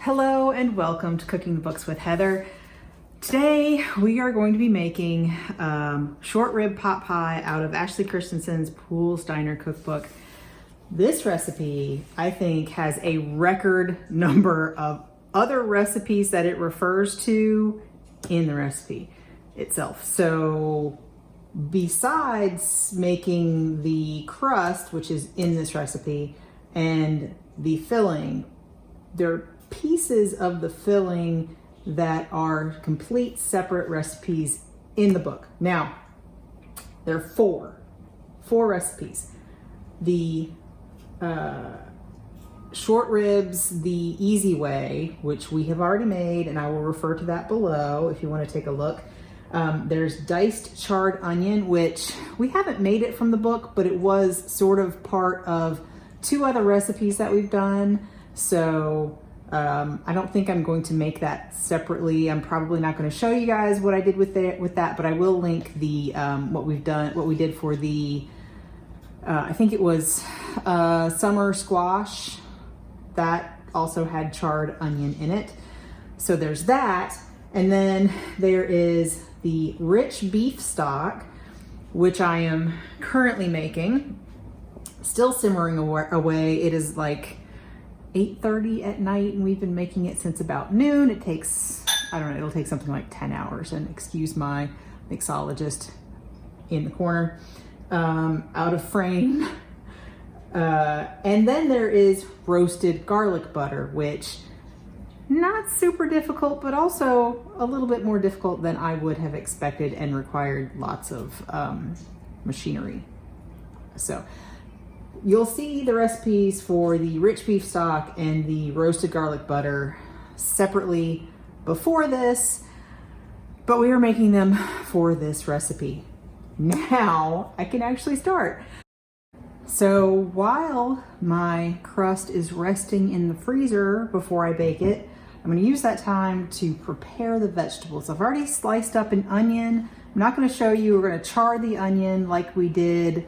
Hello and welcome to Cooking Books with Heather. Today we are going to be making short rib pot pie out of Ashley Christensen's Poole's Diner Cookbook. This recipe, I think, has a record number of other recipes that it refers to in the recipe itself. So besides making the crust, which is in this recipe, and the filling, there are pieces of the filling that are complete separate recipes in the book. Now, there are four recipes. The short ribs, the easy way, which we have already made, and I will refer to that below if you want to take a look. There's diced charred onion, which we haven't made it from the book, but it was sort of part of two other recipes that we've done. So I don't think I'm going to make that separately. I'm probably not going to show you guys what I did with that, but I will link the what we did for the I think it was summer squash that also had charred onion in it. So there's that, and then there is the rich beef stock, which I am currently making, still simmering away. It is like 8:30 at night and we've been making it since about noon. It takes, I don't know, it'll take something like 10 hours, and excuse my mixologist in the corner, out of frame. And then there is roasted garlic butter, which not super difficult, but also a little bit more difficult than I would have expected and required lots of machinery. So you'll see the recipes for the rich beef stock and the roasted garlic butter separately before this, but we are making them for this recipe. Now I can actually start. So while my crust is resting in the freezer before I bake it, I'm going to use that time to prepare the vegetables. I've already sliced up an onion. I'm not going to show you. We're going to char the onion like we did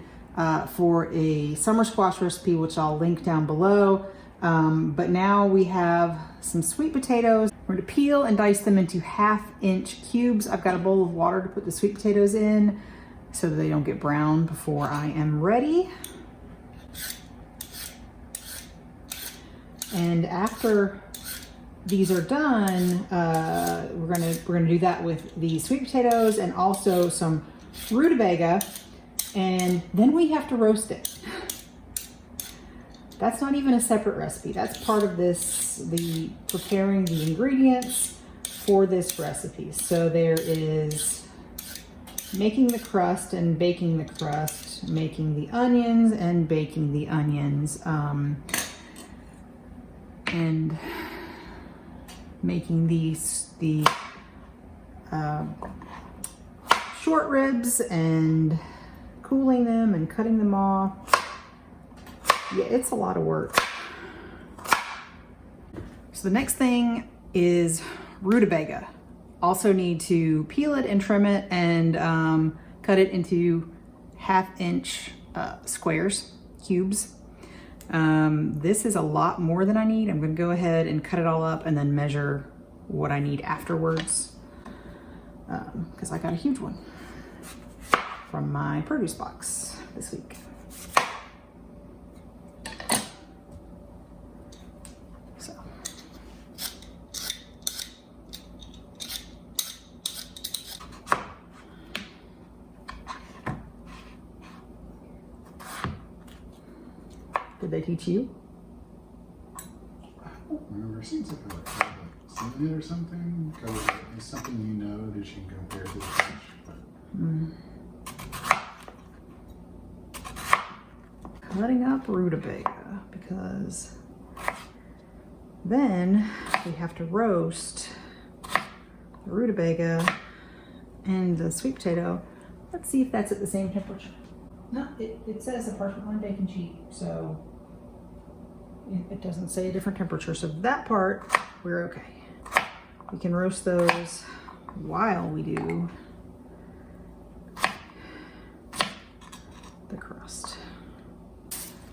for a summer squash recipe, which I'll link down below. But now we have some sweet potatoes. We're going to peel and dice them into 1/2-inch cubes. I've got a bowl of water to put the sweet potatoes in so that they don't get brown before I am ready. And after these are done, we're gonna do that with the sweet potatoes and also some rutabaga, and then we have to roast it. That's not even a separate recipe. That's part of this, the preparing the ingredients for this recipe. So there is making the crust and baking the crust, making the onions and baking the onions, and making the short ribs and cooling them and cutting them off. Yeah, it's a lot of work. So the next thing is rutabaga. Also need to peel it and trim it and cut it into 1/2-inch squares, cubes. This is a lot more than I need. I'm going to go ahead and cut it all up and then measure what I need afterwards, because I got a huge one from my produce box this week. So did they teach you? I don't remember. It seems like I've seen it or something. Because it's something you know that you can compare to the fish. Cutting up rutabaga, because then we have to roast the rutabaga and the sweet potato. Let's see if that's at the same temperature. No, it says a parchment lined baking sheet, so it doesn't say a different temperature. So that part, we're okay. We can roast those while we do the crust.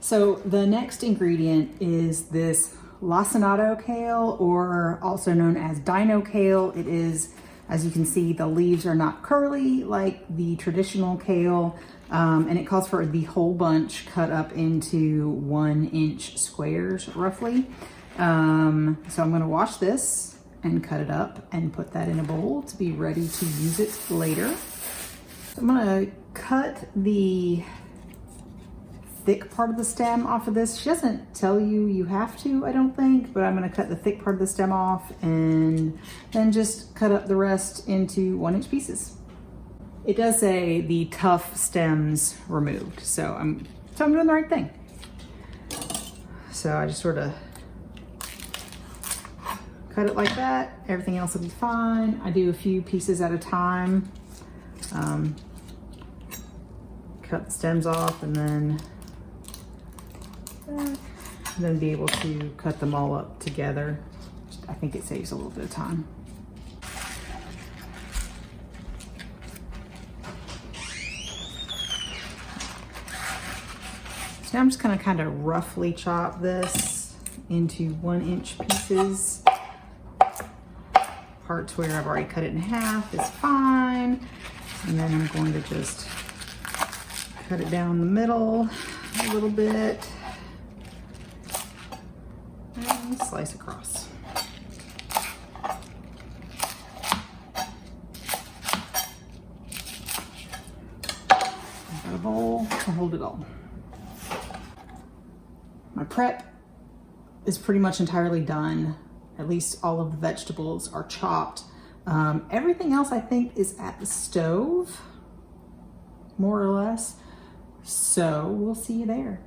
So the next ingredient is this Lacinato Kale, or also known as Dino Kale. It is, as you can see, the leaves are not curly like the traditional kale, and it calls for the whole bunch cut up into 1-inch squares roughly. So I'm going to wash this and cut it up and put that in a bowl to be ready to use it later. So I'm going to cut the thick part of the stem off of this. She doesn't tell you you have to, I don't think, but I'm going to cut the thick part of the stem off and then just cut up the rest into 1-inch pieces. It does say the tough stems removed, so I'm doing the right thing. So I just sort of cut it like that. Everything else will be fine. I do a few pieces at a time. Cut the stems off and then be able to cut them all up together. I think it saves a little bit of time. So now I'm just gonna kind of roughly chop this into 1-inch pieces. Parts where I've already cut it in half is fine. And then I'm going to just cut it down the middle a little bit and slice across. I've got a bowl to hold it all. My prep is pretty much entirely done. At least all of the vegetables are chopped. Everything else I think is at the stove, more or less. So we'll see you there.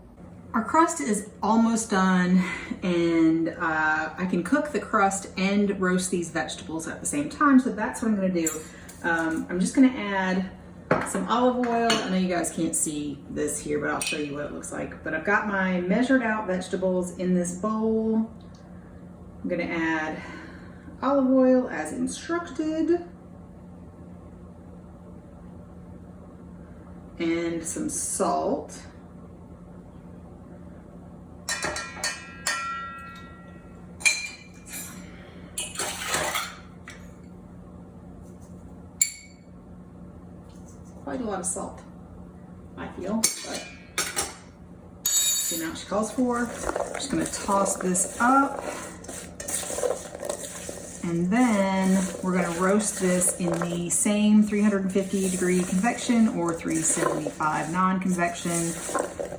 Our crust is almost done, and I can cook the crust and roast these vegetables at the same time, so that's what I'm gonna do. I'm just gonna add some olive oil. I know you guys can't see this here, but I'll show you what it looks like. But I've got my measured out vegetables in this bowl. I'm gonna add olive oil as instructed. And some salt. Quite a lot of salt, I feel, but the amount she calls for. I'm just gonna toss this up. And then we're gonna roast this in the same 350-degree convection or 375 non-convection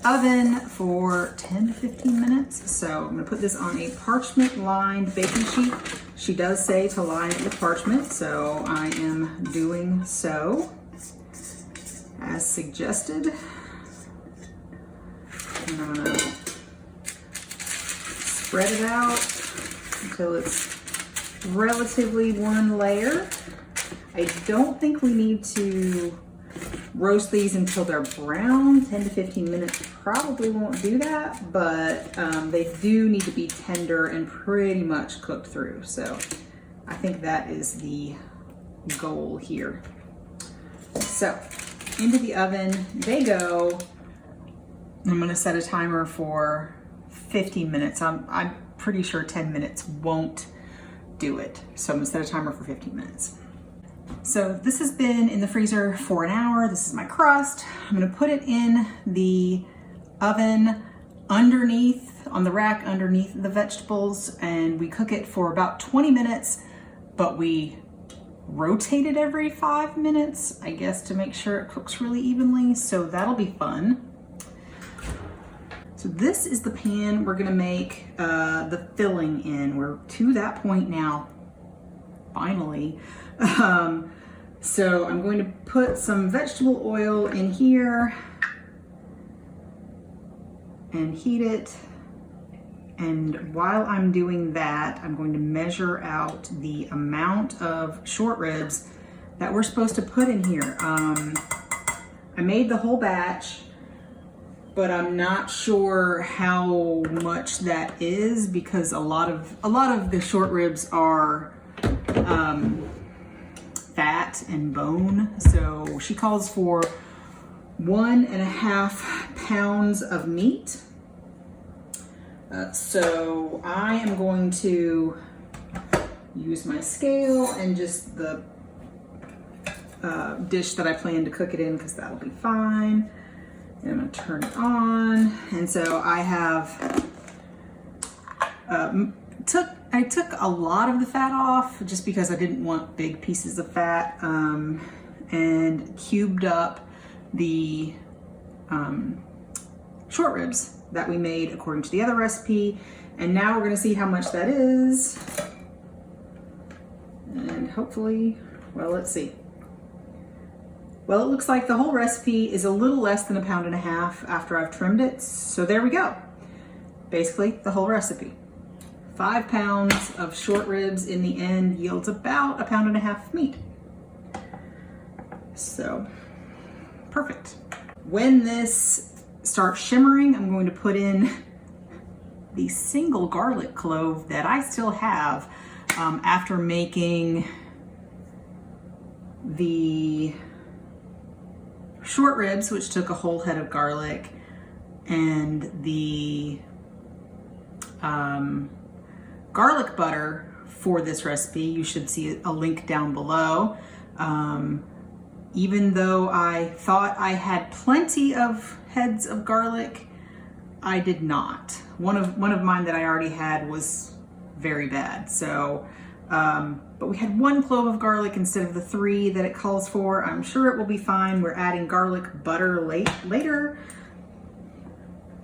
oven for 10 to 15 minutes. So I'm gonna put this on a parchment-lined baking sheet. She does say to line it with parchment, so I am doing so as suggested. And I'm gonna spread it out until it's relatively one layer. I don't think we need to roast these until they're brown. 10 to 15 minutes probably won't do that, but they do need to be tender and pretty much cooked through. So I think that is the goal here. So into the oven they go. I'm gonna set a timer for 15 minutes. I'm pretty sure 10 minutes won't do it. So I'm gonna set a timer for 15 minutes. So this has been in the freezer for an hour. This is my crust. I'm gonna put it in the oven underneath, on the rack underneath the vegetables, and we cook it for about 20 minutes, but we rotate it every 5 minutes, I guess, to make sure it cooks really evenly. So that'll be fun. So this is the pan we're gonna make the filling in. We're to that point now, finally. So I'm going to put some vegetable oil in here and heat it. And while I'm doing that, I'm going to measure out the amount of short ribs that we're supposed to put in here. I made the whole batch, but I'm not sure how much that is because a lot of the short ribs are fat and bone. So she calls for 1.5 pounds of meat. So I am going to use my scale and just the dish that I plan to cook it in, because that'll be fine. And I'm gonna turn it on. And so I have I took a lot of the fat off just because I didn't want big pieces of fat, and cubed up the short ribs that we made according to the other recipe. And now we're gonna see how much that is. And hopefully, well, let's see. Well, it looks like the whole recipe is a little less than 1.5 pounds after I've trimmed it. So there we go. Basically, the whole recipe. 5 pounds of short ribs in the end yields about 1.5 pounds of meat. So, perfect. When this starts shimmering, I'm going to put in the single garlic clove that I still have after making the short ribs, which took a whole head of garlic, and the garlic butter for this recipe. You should see a link down below. Even though I thought I had plenty of heads of garlic, I did not. One of mine that I already had was very bad. So, but we had 1 clove of garlic instead of the 3 that it calls for. I'm sure it will be fine. We're adding garlic butter later.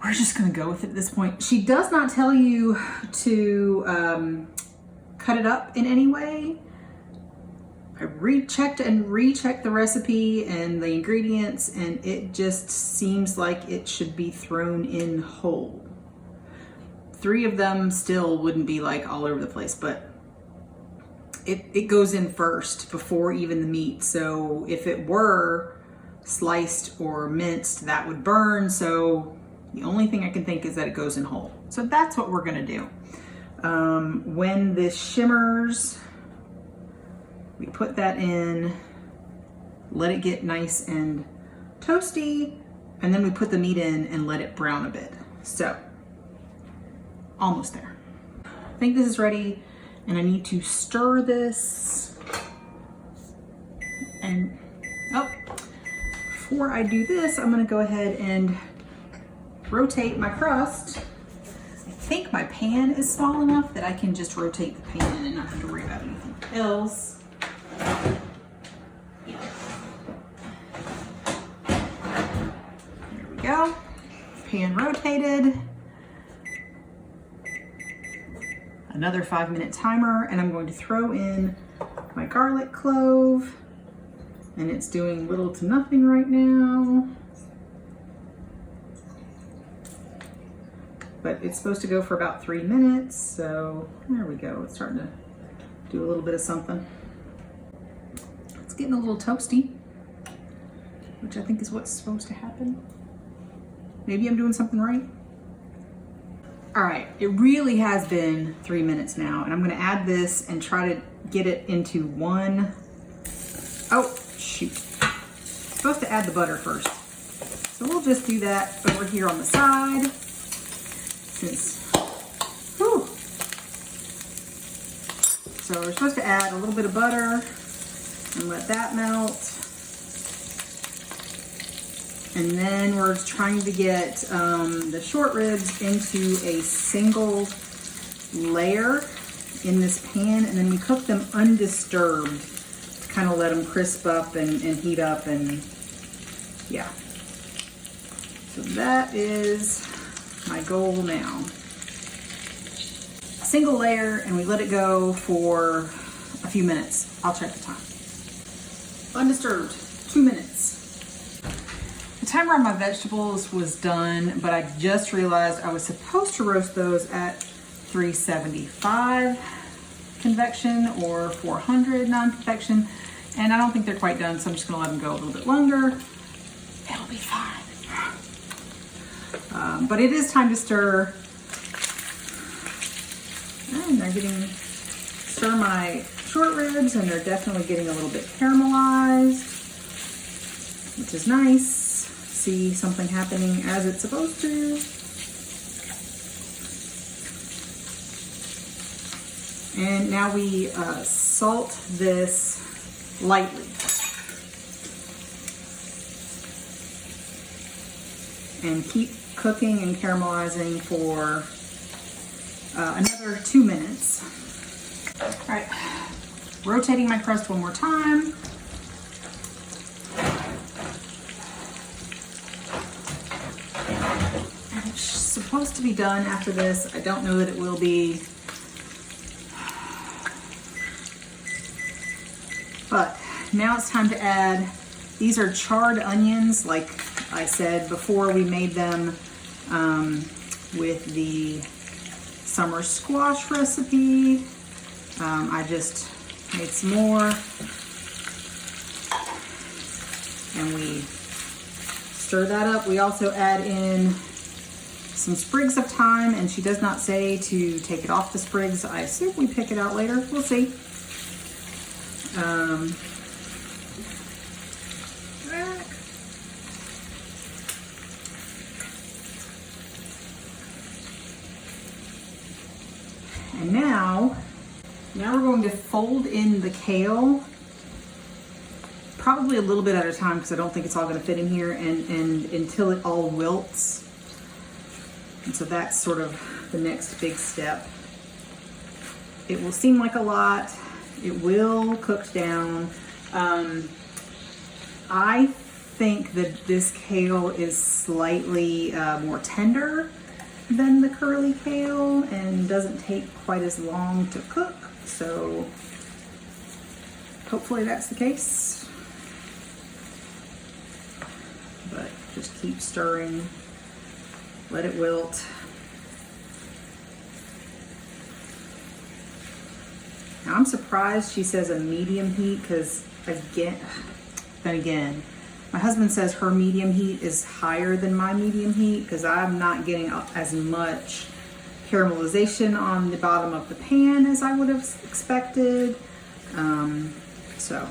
We're just gonna go with it at this point. She does not tell you to cut it up in any way. I rechecked the recipe and the ingredients, and it just seems like it should be thrown in whole. 3 of them still wouldn't be like all over the place, but it goes in first before even the meat. So if it were sliced or minced, that would burn. So the only thing I can think is that it goes in whole. So that's what we're gonna do. When this shimmers, we put that in, let it get nice and toasty, and then we put the meat in and let it brown a bit. So, almost there. I think this is ready, and I need to stir this. And, oh, before I do this, I'm gonna go ahead and rotate my crust. I think my pan is small enough that I can just rotate the pan and not have to worry about anything else. There we go. Pan rotated. Another 5-minute timer, and I'm going to throw in my garlic clove, and it's doing little to nothing right now. But it's supposed to go for about 3 minutes, so there we go. It's starting to do a little bit of something. It's getting a little toasty, which I think is what's supposed to happen. Maybe I'm doing something right. All right, it really has been 3 minutes now, and I'm gonna add this and try to get it into one. Oh, shoot. I'm supposed to add the butter first. So we'll just do that over here on the side. Whew. So we're supposed to add a little bit of butter and let that melt. And then we're trying to get the short ribs into a single layer in this pan, and then we cook them undisturbed to kind of let them crisp up and heat up, and yeah. So that is my goal now. A single layer, and we let it go for a few minutes. I'll check the time. Undisturbed, 2 minutes. The timer on my vegetables was done, but I just realized I was supposed to roast those at 375 convection or 400 non-convection, and I don't think they're quite done, so I'm just gonna let them go a little bit longer. It'll be fine. But it is time to stir. And they're stir my short ribs, and they're definitely getting a little bit caramelized, which is nice. See something happening as it's supposed to. And now we salt this lightly. And keep cooking and caramelizing for another 2 minutes. All right, rotating my crust one more time. And it's supposed to be done after this. I don't know that it will be. But now it's time to add, these are charred onions, like I said before, we made them with the summer squash recipe. I just made some more, and we stir that up. We also add in some sprigs of thyme, and she does not say to take it off the sprigs. I assume we pick it out later. We'll see. And now we're going to fold in the kale, probably a little bit at a time because I don't think it's all going to fit in here, and until it all wilts. And so that's sort of the next big step. It will seem like a lot. It will cook down. I think that this kale is slightly more tender than the curly kale and doesn't take quite as long to cook. So hopefully that's the case. But just keep stirring, let it wilt. Now I'm surprised she says a medium heat, because again, my husband says her medium heat is higher than my medium heat because I'm not getting as much caramelization on the bottom of the pan as I would have expected. So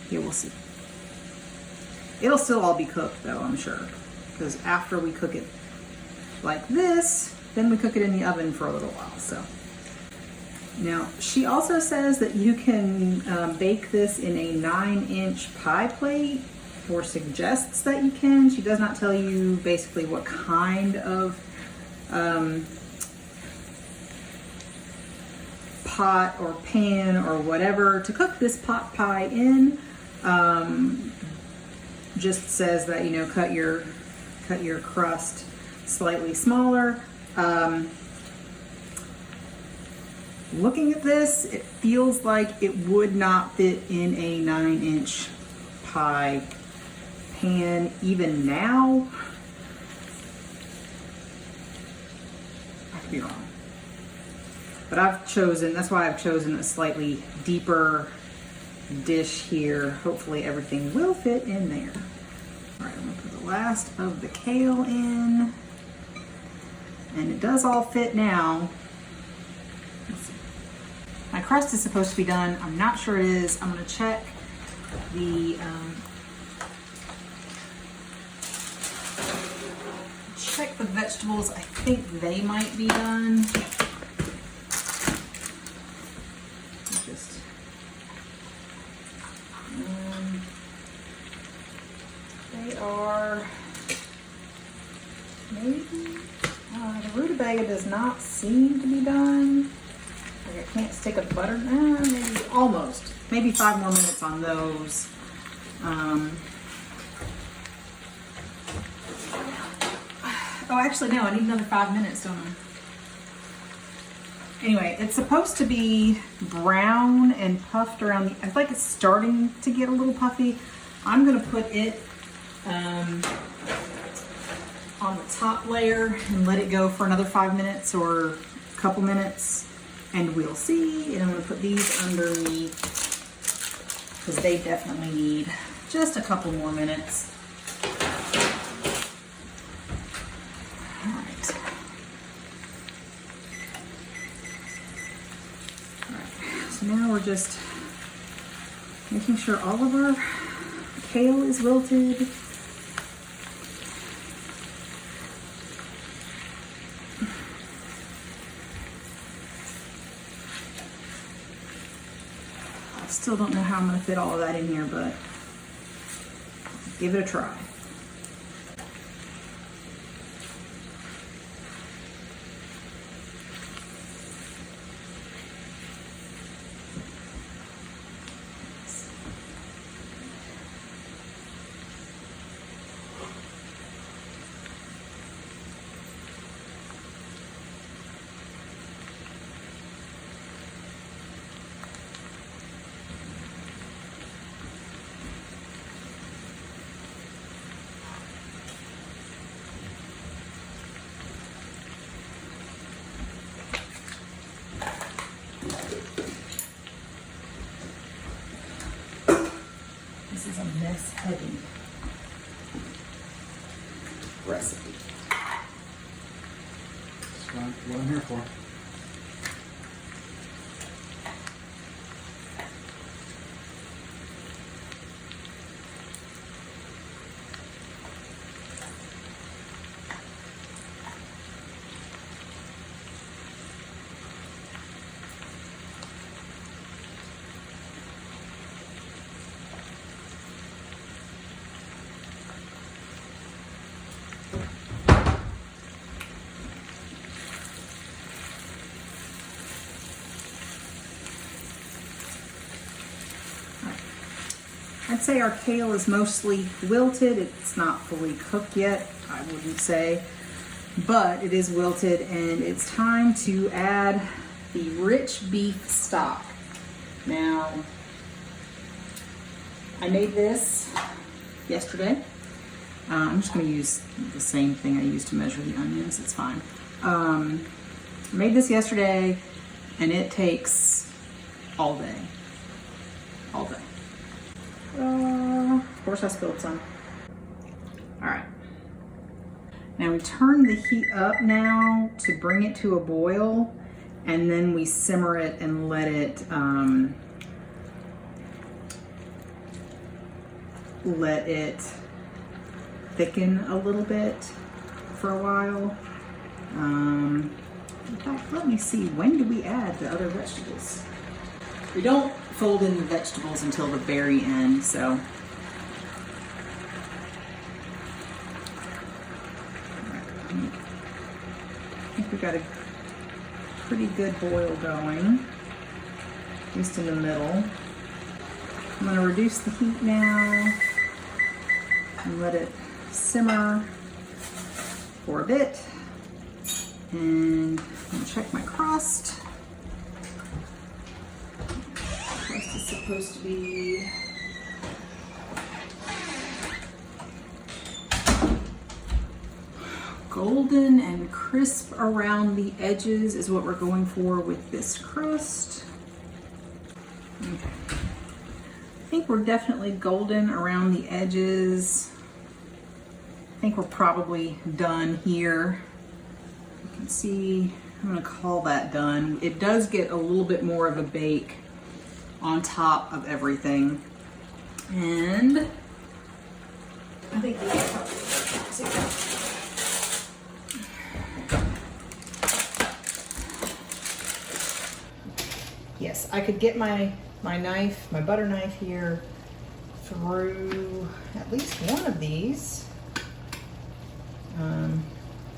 yeah, we'll see. It'll still all be cooked though, I'm sure, because after we cook it like this, then we cook it in the oven for a little while. So now she also says that you can bake this in a 9-inch pie plate, or suggests that you can. She does not tell you basically what kind of pot or pan or whatever to cook this pot pie in. Just says that, you know, cut your crust slightly smaller. Looking at this, it feels like it would not fit in a 9-inch pie pan even now. I could be wrong. But that's why I've chosen a slightly deeper dish here. Hopefully everything will fit in there. All right, I'm gonna put the last of the kale in. And it does all fit now. Let's see. My crust is supposed to be done. I'm not sure it is. I'm gonna check the vegetables. I think they might be done. They are maybe, the rutabaga does not seem to be done. Like I can't stick a butter, maybe almost. Maybe 5 more minutes on those. Oh, actually, no, I need another 5 minutes, don't I? Anyway, it's supposed to be brown and puffed around I feel like it's starting to get a little puffy. I'm gonna put it on the top layer and let it go for another 5 minutes or a couple minutes, and we'll see. And I'm gonna put these underneath because they definitely need just a couple more minutes. So now we're just making sure all of our kale is wilted. Still don't know how I'm gonna fit all of that in here, but give it a try. This is a mess heavy recipe. That's what I'm here for. I'd say our kale is mostly wilted. It's not fully cooked yet, I wouldn't say, but it is wilted, and it's time to add the rich beef stock. Now, I made this yesterday. I'm just going to use the same thing I used to measure the onions. It's fine. I made this yesterday, and it takes all day. All day. Of course I spilled some. All right. Now we turn the heat up now to bring it to a boil, and then we simmer it and let it thicken a little bit for a while. In fact, let me see, when do we add the other vegetables? We don't fold in the vegetables until the very end, so. I think we got a pretty good boil going, at least in the middle. I'm gonna reduce the heat now and let it simmer for a bit. And I'm gonna check my crust. Crust is supposed to be golden and crisp around the edges is what we're going for with this crust. Okay. I think we're definitely golden around the edges. I think we're probably done here. You can see, I'm gonna call that done. It does get a little bit more of a bake on top of everything. And I think these are probably yes, I could get my knife, my butter knife here through at least one of these.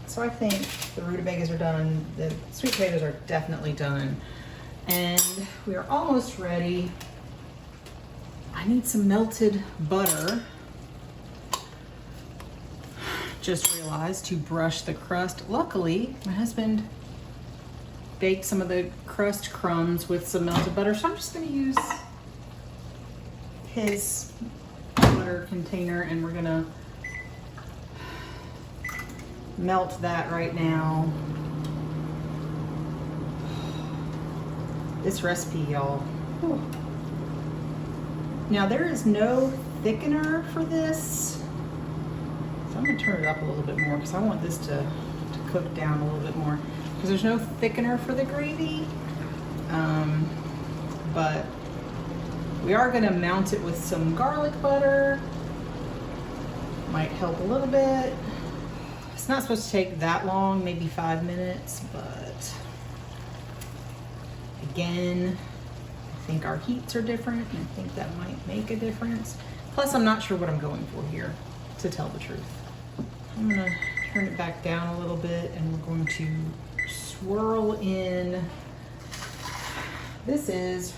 So I think the rutabagas are done, the sweet potatoes are definitely done, and we are almost ready. I need some melted butter. Just realized to brush the crust. Luckily, my husband baked some of the crust crumbs with some melted butter, so I'm just going to use his butter container, and we're going to melt that right now. This recipe, y'all. Now there is no thickener for this, so I'm going to turn it up a little bit more because I want this to cook down a little bit more. Because there's no thickener for the gravy, but we are going to mount it with some garlic butter. Might help a little bit. It's not supposed to take that long, maybe 5 minutes, but again, think our heats are different, and I think that might make a difference. Plus, I'm not sure what I'm going for here, to tell the truth. I'm gonna turn it back down a little bit, and we're going to swirl in. This is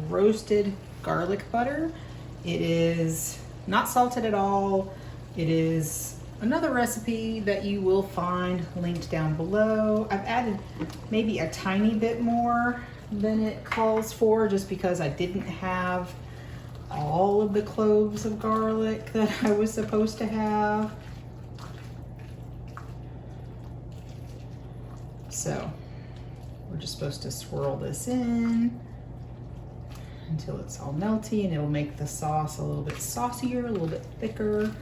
roasted garlic butter. It is not salted at all. It is another recipe that you will find linked down below. I've added maybe a tiny bit more than it calls for, just because I didn't have all of the cloves of garlic that I was supposed to have. So we're just supposed to swirl this in until it's all melty, and it'll make the sauce a little bit saucier, a little bit thicker.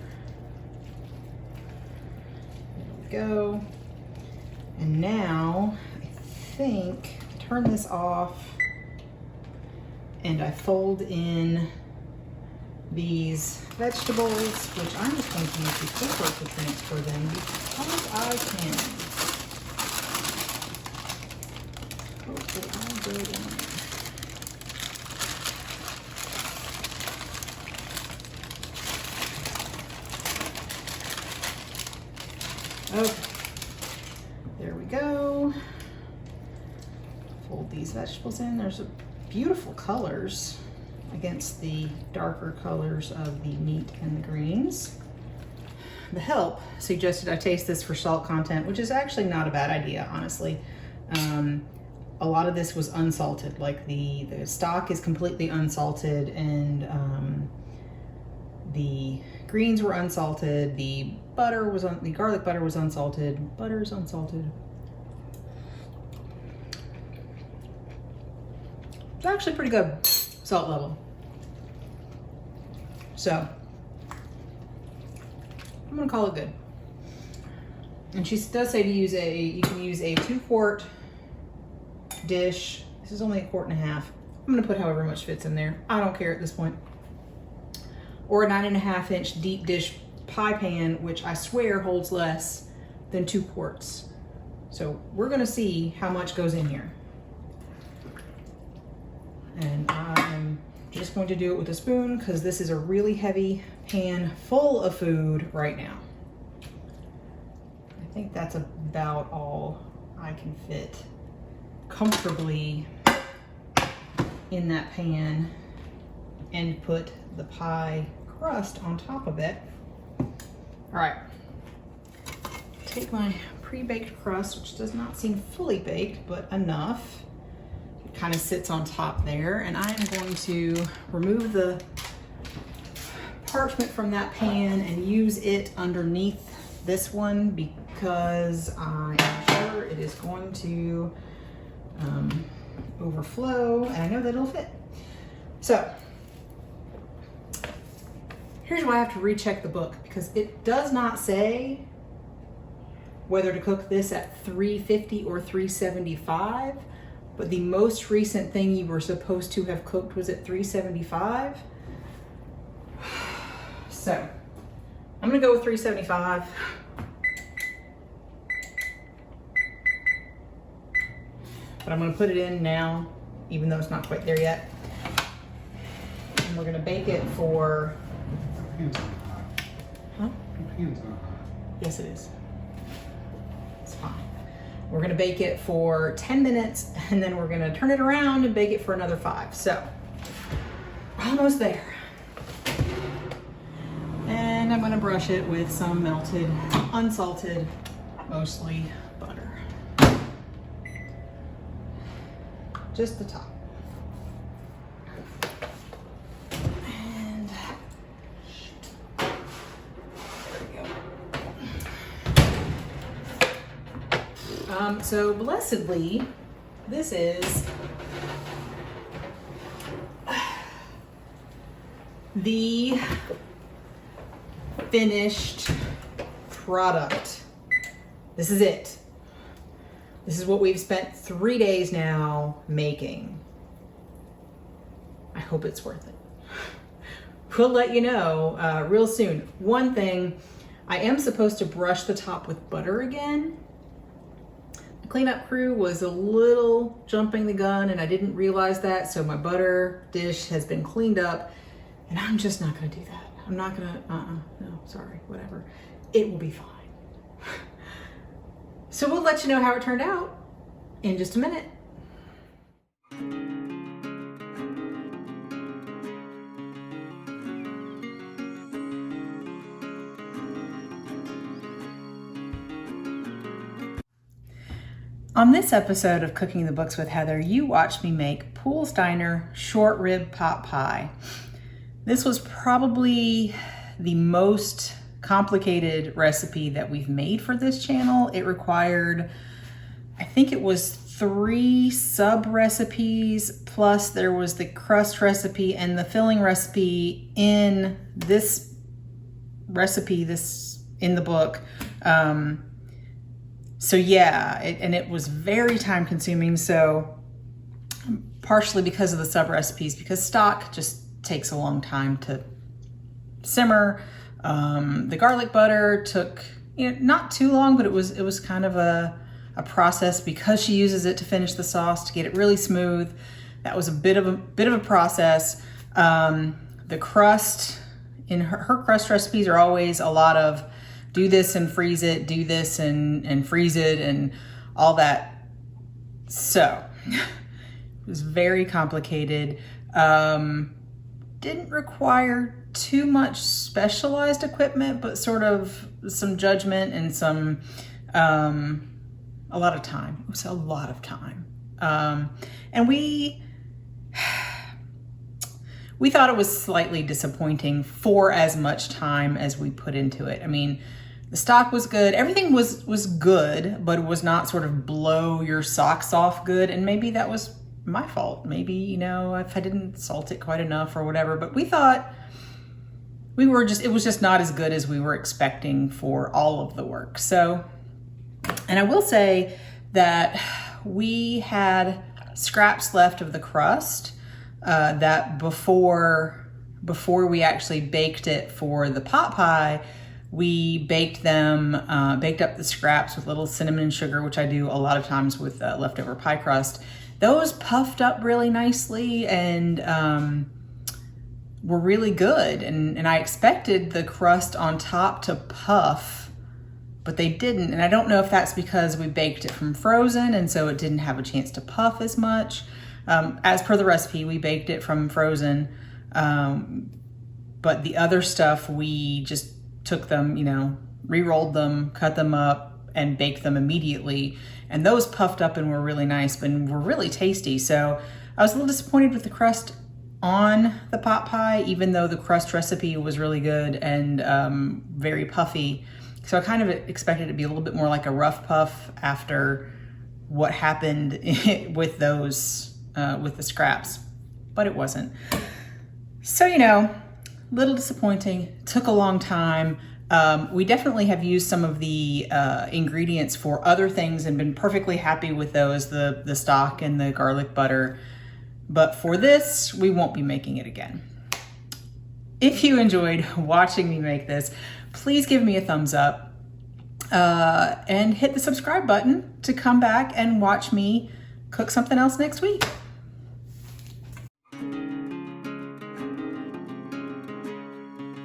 There we go. And now I think I turn this off and I fold in these vegetables, which I'm just going to use the paper to transfer them because I can. Hopefully I'll go in there. Okay, there we go. Fold these vegetables in. There's beautiful colors against the darker colors of the meat and the greens. The help suggested I taste this for salt content, which is actually not a bad idea, honestly. A lot of this was unsalted, like the stock is completely unsalted, and the greens were unsalted, the garlic butter was unsalted. Butter is unsalted. It's actually pretty good salt level. So I'm gonna call it good. And she does say you can use a 2-quart dish. This is only 1.5 quarts. I'm gonna put however much fits in there. I don't care at this point. Or a 9.5-inch deep dish pie pan, which I swear holds less than 2 quarts. So we're gonna see how much goes in here. And I'm just going to do it with a spoon because this is a really heavy pan full of food right now. I think that's about all I can fit comfortably in that pan and put the pie crust on top of it. All right, take my pre-baked crust, which does not seem fully baked, but enough. It kind of sits on top there, and I am going to remove the parchment from that pan and use it underneath this one because I am sure it is going to overflow, and I know that it'll fit. So here's why I have to recheck the book, because it does not say whether to cook this at 350 or 375, but the most recent thing you were supposed to have cooked was at 375. So I'm gonna go with 375. But I'm gonna put it in now, even though it's not quite there yet. And we're gonna bake it for... Pan's not hot. Huh? Pan's not hot. Yes, it is. It's fine. We're gonna bake it for 10 minutes, and then we're gonna turn it around and bake it for another 5. So, almost there. And I'm gonna brush it with some melted, unsalted, mostly butter. Just the top. And there we go. So blessedly, this is the finished product. This is it. This is what we've spent 3 days now making. I hope it's worth it. We'll let you know real soon. One thing, I am supposed to brush the top with butter again. The cleanup crew was a little jumping the gun and I didn't realize that. So my butter dish has been cleaned up and I'm just not gonna do that. I'm not gonna, no, sorry, whatever. It will be fine. So we'll let you know how it turned out in just a minute. On this episode of Cooking the Books with Heather, you watched me make Poole's Diner short rib pot pie. This was probably the most complicated recipe that we've made for this channel. It required, I think it was 3 sub recipes, plus there was the crust recipe and the filling recipe in this recipe, in the book. So yeah, it was very time consuming. So partially because of the sub recipes, because stock just takes a long time to simmer. The garlic butter took, not too long, but it was kind of a process because she uses it to finish the sauce to get it really smooth. That was a bit of a process. The crust in her crust recipes are always a lot of do this and freeze it, do this and freeze it and all that. So it was very complicated. Didn't require too much specialized equipment, but sort of some judgment and some, a lot of time. It was a lot of time. And we thought it was slightly disappointing for as much time as we put into it. I mean, the stock was good. Everything was good, but it was not sort of blow your socks off good. And maybe that was my fault. Maybe, if I didn't salt it quite enough or whatever, but we thought it was just not as good as we were expecting for all of the work. So, and I will say that we had scraps left of the crust that before we actually baked it for the pot pie, we baked up the scraps with a little cinnamon and sugar, which I do a lot of times with leftover pie crust. Those puffed up really nicely and were really good. And I expected the crust on top to puff, but they didn't. And I don't know if that's because we baked it from frozen and so it didn't have a chance to puff as much. As per the recipe, we baked it from frozen. But the other stuff, we just took them, re-rolled them, cut them up, and baked them immediately. And those puffed up and were really nice and were really tasty. So I was a little disappointed with the crust on the pot pie, even though the crust recipe was really good and very puffy. So I kind of expected it to be a little bit more like a rough puff after what happened with those, with the scraps, but it wasn't. So, little disappointing, took a long time. We definitely have used some of the ingredients for other things and been perfectly happy with those, the stock and the garlic butter. But for this, we won't be making it again. If you enjoyed watching me make this, please give me a thumbs up and hit the subscribe button to come back and watch me cook something else next week.